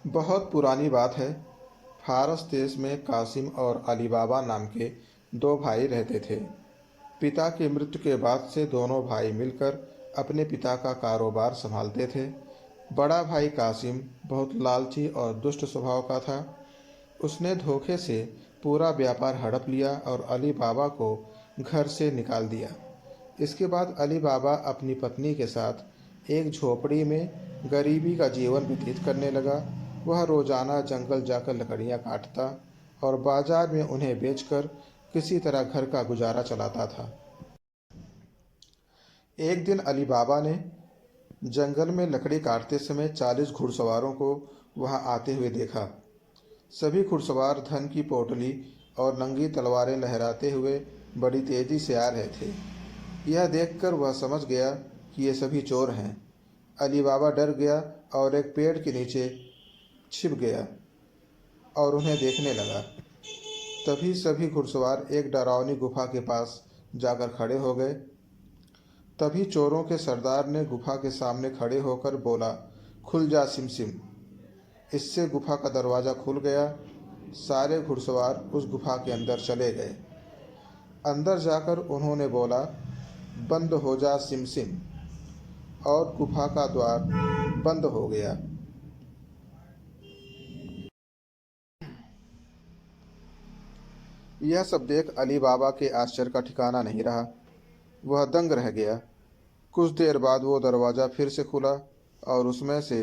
बहुत पुरानी बात है। फारस देश में कासिम और अली बाबा नाम के दो भाई रहते थे। पिता की मृत्यु के बाद से दोनों भाई मिलकर अपने पिता का कारोबार संभालते थे। बड़ा भाई कासिम बहुत लालची और दुष्ट स्वभाव का था। उसने धोखे से पूरा व्यापार हड़प लिया और अली बाबा को घर से निकाल दिया। इसके बाद अली बाबा अपनी पत्नी के साथ एक झोपड़ी में गरीबी का जीवन व्यतीत करने लगा। वह रोजाना जंगल जाकर लकड़ियां काटता और बाजार में उन्हें बेचकर किसी तरह घर का गुजारा चलाता था। एक दिन अली बाबा ने जंगल में लकड़ी काटते समय 40 घुड़सवारों को वहां आते हुए देखा। सभी घुड़सवार धन की पोटली और नंगी तलवारें लहराते हुए बड़ी तेजी से आ रहे थे। यह देखकर वह समझ गया कि ये सभी चोर हैं। अली बाबा डर गया और एक पेड़ के नीचे छिप गया और उन्हें देखने लगा। तभी सभी घुड़सवार एक डरावनी गुफा के पास जाकर खड़े हो गए। तभी चोरों के सरदार ने गुफा के सामने खड़े होकर बोला, खुल जा सिमसिम। इससे गुफा का दरवाज़ा खुल गया। सारे घुड़सवार उस गुफा के अंदर चले गए। अंदर जाकर उन्होंने बोला, बंद हो जा सिमसिम, और गुफा का द्वार बंद हो गया। यह सब देख अली बाबा के आश्चर्य का ठिकाना नहीं रहा। वह दंग रह गया। कुछ देर बाद वो दरवाज़ा फिर से खुला और उसमें से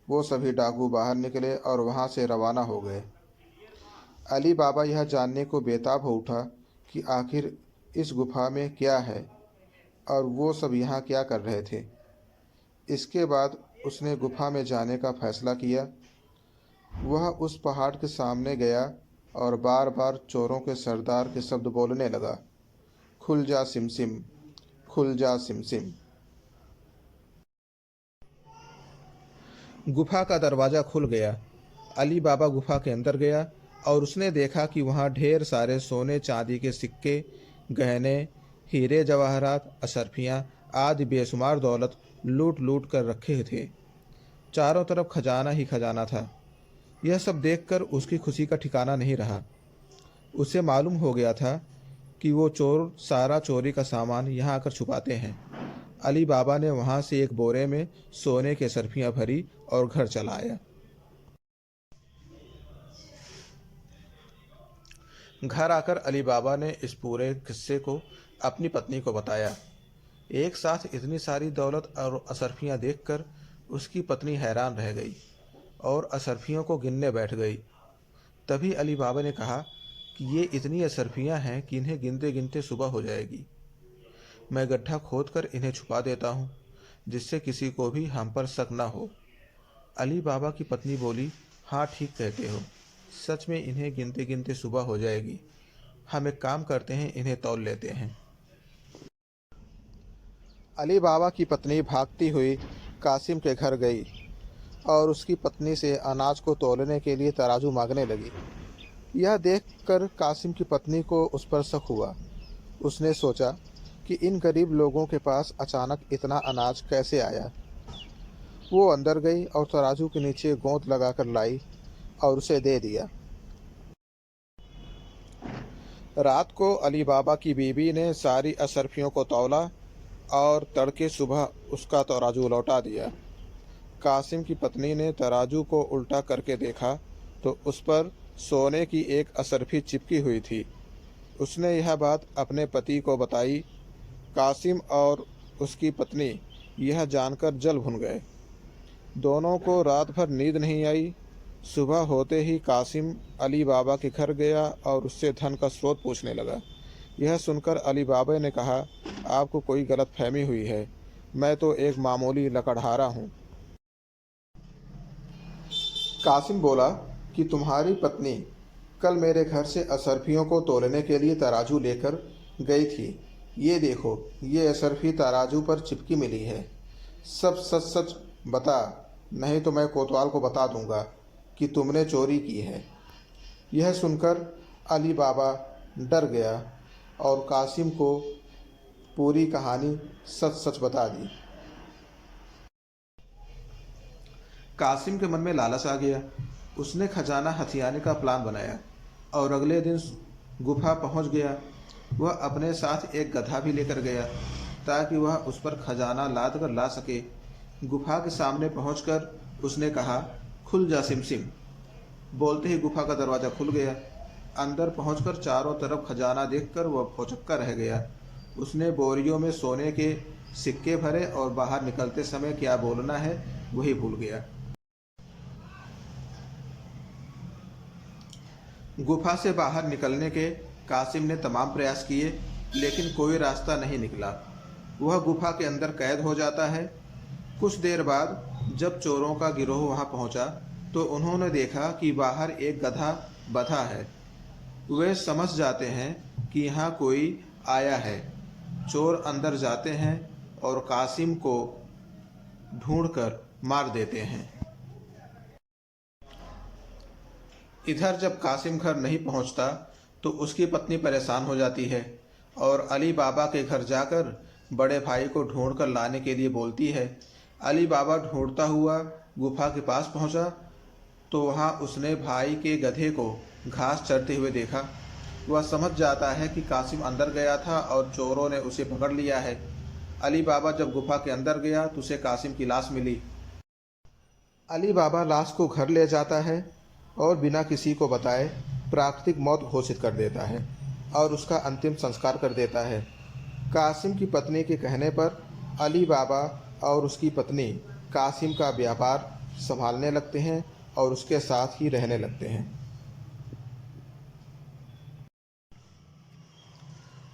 वो सभी डाकू बाहर निकले और वहां से रवाना हो गए। अली बाबा यह जानने को बेताब हो उठा कि आखिर इस गुफा में क्या है और वो सब यहाँ क्या कर रहे थे। इसके बाद उसने गुफा में जाने का फैसला किया। वह उस पहाड़ के सामने गया और बार बार चोरों के सरदार के शब्द बोलने लगा, खुल जा सिमसिम, खुल जा सिमसिम। गुफा का दरवाज़ा खुल गया। अली बाबा गुफा के अंदर गया और उसने देखा कि वहाँ ढेर सारे सोने चांदी के सिक्के, गहने, हीरे जवाहरात, अशर्फियाँ आदि बेशुमार दौलत लूट लूट कर रखे थे। चारों तरफ खजाना ही खजाना था। यह सब देखकर उसकी खुशी का ठिकाना नहीं रहा। उसे मालूम हो गया था कि वो चोर सारा चोरी का सामान यहाँ आकर छुपाते हैं। अली बाबा ने वहाँ से एक बोरे में सोने की अशर्फियाँ भरी और घर चला आया। घर आकर अली बाबा ने इस पूरे किस्से को अपनी पत्नी को बताया। एक साथ इतनी सारी दौलत और अशर्फियाँ देखकर उसकी पत्नी हैरान रह गई और अशर्फियों को गिनने बैठ गई। तभी अली बाबा ने कहा कि ये इतनी अशर्फियाँ हैं कि इन्हें गिनते गिनते सुबह हो जाएगी। मैं गड्ढा खोदकर इन्हें छुपा देता हूँ, जिससे किसी को भी हम पर शक न हो। अली बाबा की पत्नी बोली, हाँ ठीक कहते हो, सच में इन्हें गिनते गिनते सुबह हो जाएगी। हम एक काम करते हैं, इन्हें तौल लेते हैं। अली बाबा की पत्नी भागती हुई कासिम के घर गई और उसकी पत्नी से अनाज को तौलने के लिए तराजू मांगने लगी। यह देखकर कासिम की पत्नी को उस पर शक हुआ। उसने सोचा कि इन गरीब लोगों के पास अचानक इतना अनाज कैसे आया। वो अंदर गई और तराजू के नीचे गोंद लगाकर लाई और उसे दे दिया। रात को अली बाबा की बीवी ने सारी अशर्फियों को तौला और तड़के सुबह उसका तराजू लौटा दिया। कासिम की पत्नी ने तराजू को उल्टा करके देखा तो उस पर सोने की एक अशर्फी चिपकी हुई थी। उसने यह बात अपने पति को बताई। कासिम और उसकी पत्नी यह जानकर जल भुन गए। दोनों को रात भर नींद नहीं आई। सुबह होते ही कासिम अली बाबा के घर गया और उससे धन का स्रोत पूछने लगा। यह सुनकर अली बाबा ने कहा, आपको कोई गलतफहमी हुई है, मैं तो एक मामूली लकड़हारा हूँ। कासिम बोला कि तुम्हारी पत्नी कल मेरे घर से अशर्फियों को तोलने के लिए तराजू लेकर गई थी। ये देखो, ये अशर्फी तराजू पर चिपकी मिली है। सब सच सच बता, नहीं तो मैं कोतवाल को बता दूंगा कि तुमने चोरी की है। यह सुनकर अली बाबा डर गया और कासिम को पूरी कहानी सच सच बता दी। कासिम के मन में लालच आ गया। उसने खजाना हथियाने का प्लान बनाया और अगले दिन गुफा पहुंच गया। वह अपने साथ एक गधा भी लेकर गया ताकि वह उस पर खजाना लाद कर ला सके। गुफा के सामने पहुंचकर उसने कहा, खुल जा सिमसिम। बोलते ही गुफा का दरवाज़ा खुल गया। अंदर पहुंचकर चारों तरफ खजाना देखकर वह भौचक्का रह गया। उसने बोरियों में सोने के सिक्के भरे और बाहर निकलते समय क्या बोलना है वही भूल गया। गुफा से बाहर निकलने के कासिम ने तमाम प्रयास किए, लेकिन कोई रास्ता नहीं निकला। वह गुफा के अंदर कैद हो जाता है। कुछ देर बाद जब चोरों का गिरोह वहां पहुंचा तो उन्होंने देखा कि बाहर एक गधा बंधा है। वे समझ जाते हैं कि यहाँ कोई आया है। चोर अंदर जाते हैं और कासिम को ढूंढकर मार देते हैं। इधर जब कासिम घर नहीं पहुंचता तो उसकी पत्नी परेशान हो जाती है और अली बाबा के घर जाकर बड़े भाई को ढूंढकर लाने के लिए बोलती है। अली बाबा ढूंढता हुआ गुफा के पास पहुंचा तो वहां उसने भाई के गधे को घास चरते हुए देखा। वह समझ जाता है कि कासिम अंदर गया था और चोरों ने उसे पकड़ लिया है। अली बाबा जब गुफा के अंदर गया तो उसे कासिम की लाश मिली। अली बाबा लाश को घर ले जाता है और बिना किसी को बताए प्राकृतिक मौत घोषित कर देता है और उसका अंतिम संस्कार कर देता है। कासिम की पत्नी के कहने पर अली बाबा और उसकी पत्नी कासिम का व्यापार संभालने लगते हैं और उसके साथ ही रहने लगते हैं।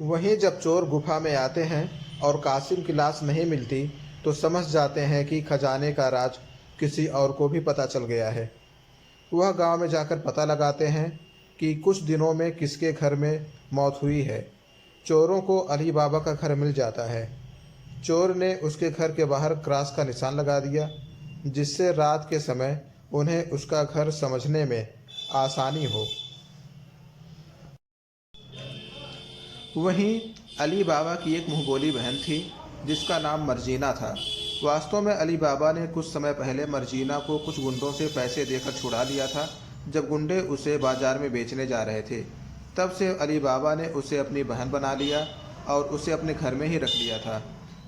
वहीं जब चोर गुफा में आते हैं और कासिम की लाश नहीं मिलती तो समझ जाते हैं कि खजाने का राज किसी और को भी पता चल गया है। वह गांव में जाकर पता लगाते हैं कि कुछ दिनों में किसके घर में मौत हुई है। चोरों को अली बाबा का घर मिल जाता है। चोर ने उसके घर के बाहर क्रॉस का निशान लगा दिया, जिससे रात के समय उन्हें उसका घर समझने में आसानी हो। वहीं अली बाबा की एक मुंहबोली बहन थी जिसका नाम मर्जीना था। वास्तव में अली बाबा ने कुछ समय पहले मर्जीना को कुछ गुंडों से पैसे देकर छुड़ा लिया था। जब गुंडे उसे बाजार में बेचने जा रहे थे तब से अली बाबा ने उसे अपनी बहन बना लिया और उसे अपने घर में ही रख लिया था।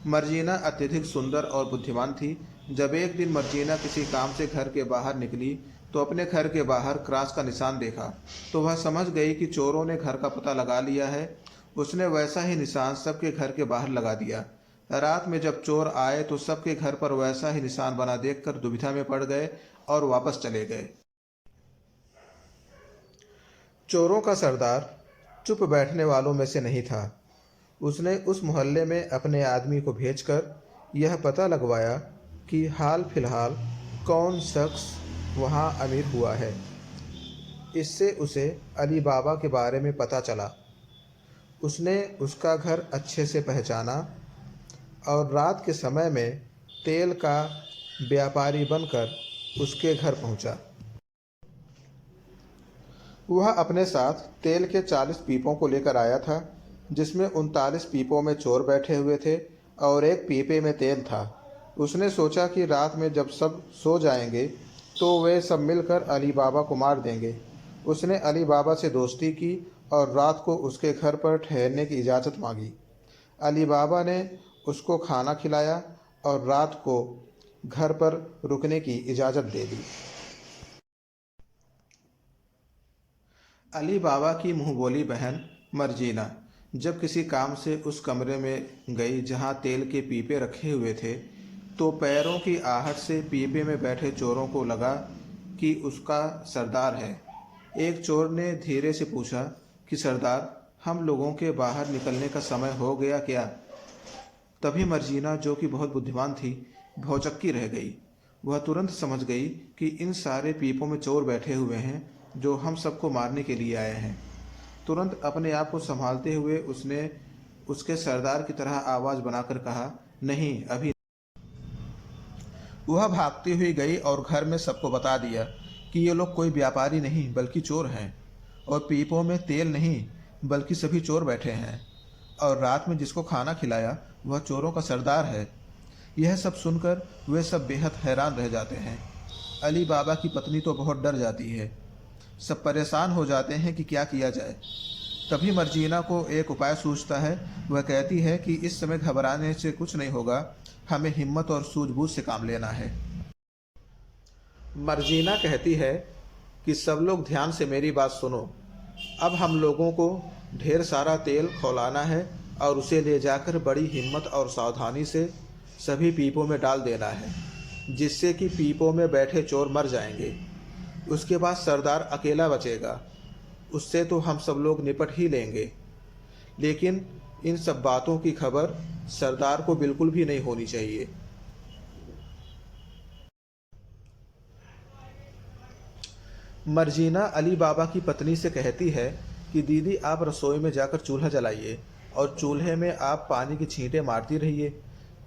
मर्जीना अत्यधिक सुंदर और बुद्धिमान थी। जब एक दिन मर्जीना किसी काम से घर के बाहर निकली तो अपने घर के बाहर क्रॉस का निशान देखा तो वह समझ गई कि चोरों ने घर का पता लगा लिया है। उसने वैसा ही निशान सबके घर के बाहर लगा दिया। रात में जब चोर आए तो सबके घर पर वैसा ही निशान बना देखकर दुविधा में पड़ गए और वापस चले गए। चोरों का सरदार चुप बैठने वालों में से नहीं था। उसने उस मोहल्ले में अपने आदमी को भेजकर यह पता लगवाया कि हाल फिलहाल कौन शख्स वहां अमीर हुआ है। इससे उसे अली बाबा के बारे में पता चला। उसने उसका घर अच्छे से पहचाना और रात के समय में तेल का व्यापारी बनकर उसके घर पहुंचा। वह अपने साथ तेल के 40 पीपों को लेकर आया था, जिसमें 39 पीपों में चोर बैठे हुए थे और एक पीपे में तेल था। उसने सोचा कि रात में जब सब सो जाएंगे तो वे सब मिलकर अली बाबा को मार देंगे। उसने अली बाबा से दोस्ती की और रात को उसके घर पर ठहरने की इजाज़त मांगी। अली बाबा ने उसको खाना खिलाया और रात को घर पर रुकने की इजाज़त दे दी। अली बाबा की मुंहबोली बहन मर्जीना जब किसी काम से उस कमरे में गई जहां तेल के पीपे रखे हुए थे तो पैरों की आहट से पीपे में बैठे चोरों को लगा कि उसका सरदार है। एक चोर ने धीरे से पूछा कि सरदार, हम लोगों के बाहर निकलने का समय हो गया क्या? तभी मर्जीना, जो कि बहुत बुद्धिमान थी, भौचक्की रह गई। वह तुरंत समझ गई कि इन सारे पीपों में चोर बैठे हुए हैं जो हम सबको मारने के लिए आए हैं। तुरंत अपने आप को संभालते हुए उसने उसके सरदार की तरह आवाज़ बनाकर कहा, नहीं अभी। वह भागती हुई गई और घर में सबको बता दिया कि ये लोग कोई व्यापारी नहीं बल्कि चोर हैं और पीपों में तेल नहीं बल्कि सभी चोर बैठे हैं और रात में जिसको खाना खिलाया वह चोरों का सरदार है। यह सब सुनकर वे सब बेहद हैरान रह जाते हैं। अली बाबा की पत्नी तो बहुत डर जाती है। सब परेशान हो जाते हैं कि क्या किया जाए। तभी मर्जीना को एक उपाय सूझता है। वह कहती है कि इस समय घबराने से कुछ नहीं होगा, हमें हिम्मत और सूझबूझ से काम लेना है। मर्जीना कहती है कि सब लोग ध्यान से मेरी बात सुनो। अब हम लोगों को ढेर सारा तेल खौलाना है और उसे ले जाकर बड़ी हिम्मत और सावधानी से सभी पीपों में डाल देना है, जिससे कि पीपों में बैठे चोर मर जाएंगे। उसके बाद सरदार अकेला बचेगा। उससे तो हम सब लोग निपट ही लेंगे, लेकिन इन सब बातों की खबर सरदार को बिल्कुल भी नहीं होनी चाहिए। मर्जीना अली बाबा की पत्नी से कहती है कि दीदी, आप रसोई में जाकर चूल्हा जलाइए और चूल्हे में आप पानी की छींटे मारती रहिए,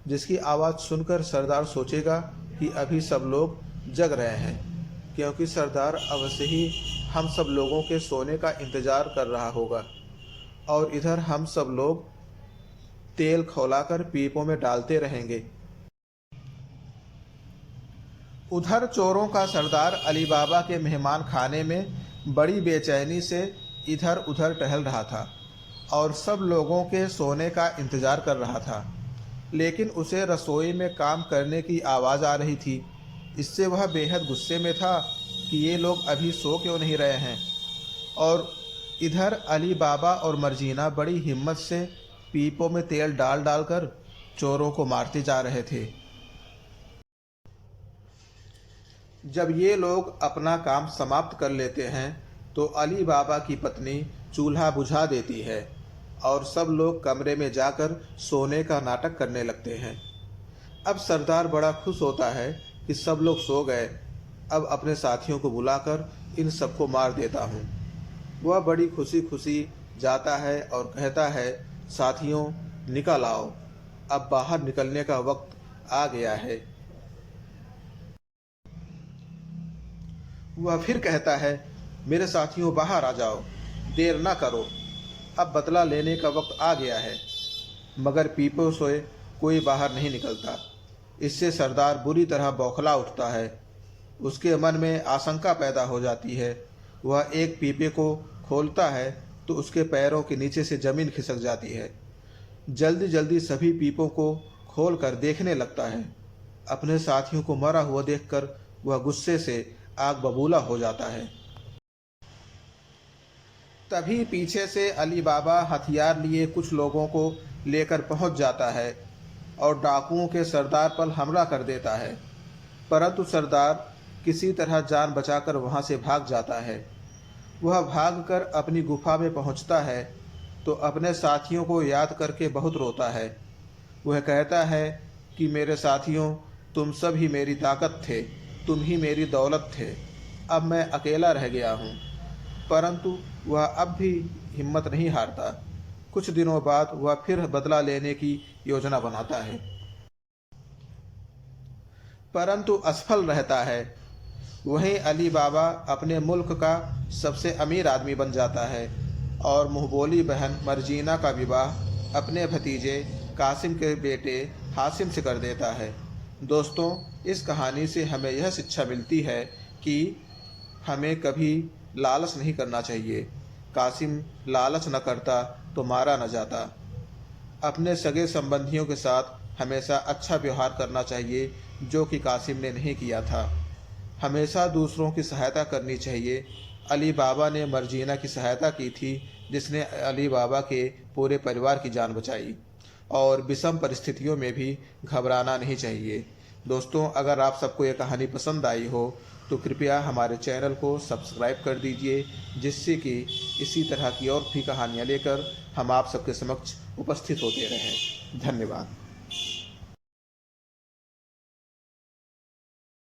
जिसकी आवाज़ सुनकर सरदार सोचेगा कि अभी सब लोग जग रहे हैं, क्योंकि सरदार अवश्य ही हम सब लोगों के सोने का इंतज़ार कर रहा होगा। और इधर हम सब लोग तेल खौलाकर पीपों में डालते रहेंगे। उधर चोरों का सरदार अली बाबा के मेहमान खाने में बड़ी बेचैनी से इधर उधर टहल रहा था और सब लोगों के सोने का इंतज़ार कर रहा था, लेकिन उसे रसोई में काम करने की आवाज़ आ रही थी। इससे वह बेहद गुस्से में था कि ये लोग अभी सो क्यों नहीं रहे हैं। और इधर अली बाबा और मर्जीना बड़ी हिम्मत से पीपों में तेल डाल डालकर चोरों को मारते जा रहे थे। जब ये लोग अपना काम समाप्त कर लेते हैं तो अली बाबा की पत्नी चूल्हा बुझा देती है और सब लोग कमरे में जाकर सोने का नाटक करने लगते हैं। अब सरदार बड़ा खुश होता है कि सब लोग सो गए। अब अपने साथियों को बुलाकर इन सबको मार देता हूँ। वह बड़ी खुशी खुशी जाता है और कहता है, साथियों निकल आओ, अब बाहर निकलने का वक्त आ गया है। वह फिर कहता है, मेरे साथियों बाहर आ जाओ, देर ना करो, अब बदला लेने का वक्त आ गया है। मगर पीपो सोए कोई बाहर नहीं निकलता। इससे सरदार बुरी तरह बौखला उठता है। उसके मन में आशंका पैदा हो जाती है। वह एक पीपे को खोलता है तो उसके पैरों के नीचे से जमीन खिसक जाती है। जल्दी जल्दी सभी पीपों को खोल कर देखने लगता है। अपने साथियों को मरा हुआ देखकर वह गुस्से से आग बबूला हो जाता है। तभी पीछे से अली बाबा हथियार लिए कुछ लोगों को लेकर पहुंच जाता है और डाकुओं के सरदार पर हमला कर देता है। परंतु सरदार किसी तरह जान बचाकर वहां से भाग जाता है। वह भागकर अपनी गुफा में पहुंचता है तो अपने साथियों को याद करके बहुत रोता है। वह कहता है कि मेरे साथियों, तुम सब ही मेरी ताकत थे, तुम ही मेरी दौलत थे। अब मैं अकेला रह गया हूँ। परंतु वह अब भी हिम्मत नहीं हारता। कुछ दिनों बाद वह फिर बदला लेने की योजना बनाता है, परंतु असफल रहता है। वहीं अली बाबा अपने मुल्क का सबसे अमीर आदमी बन जाता है और मुंहबोली बहन मर्जीना का विवाह अपने भतीजे कासिम के बेटे हासिम से कर देता है। दोस्तों, इस कहानी से हमें यह शिक्षा मिलती है कि हमें कभी लालच नहीं करना चाहिए। कासिम लालच न करता तो मारा न जाता। अपने सगे संबंधियों के साथ हमेशा अच्छा व्यवहार करना चाहिए, जो कि कासिम ने नहीं किया था। हमेशा दूसरों की सहायता करनी चाहिए। अली बाबा ने मर्जीना की सहायता की थी, जिसने अली बाबा के पूरे परिवार की जान बचाई। और विषम परिस्थितियों में भी घबराना नहीं चाहिए। दोस्तों, अगर आप सबको ये कहानी पसंद आई हो तो कृपया हमारे चैनल को सब्सक्राइब कर दीजिए, जिससे कि इसी तरह की और भी कहानियाँ लेकर हम आप सबके समक्ष उपस्थित होते रहें। धन्यवाद।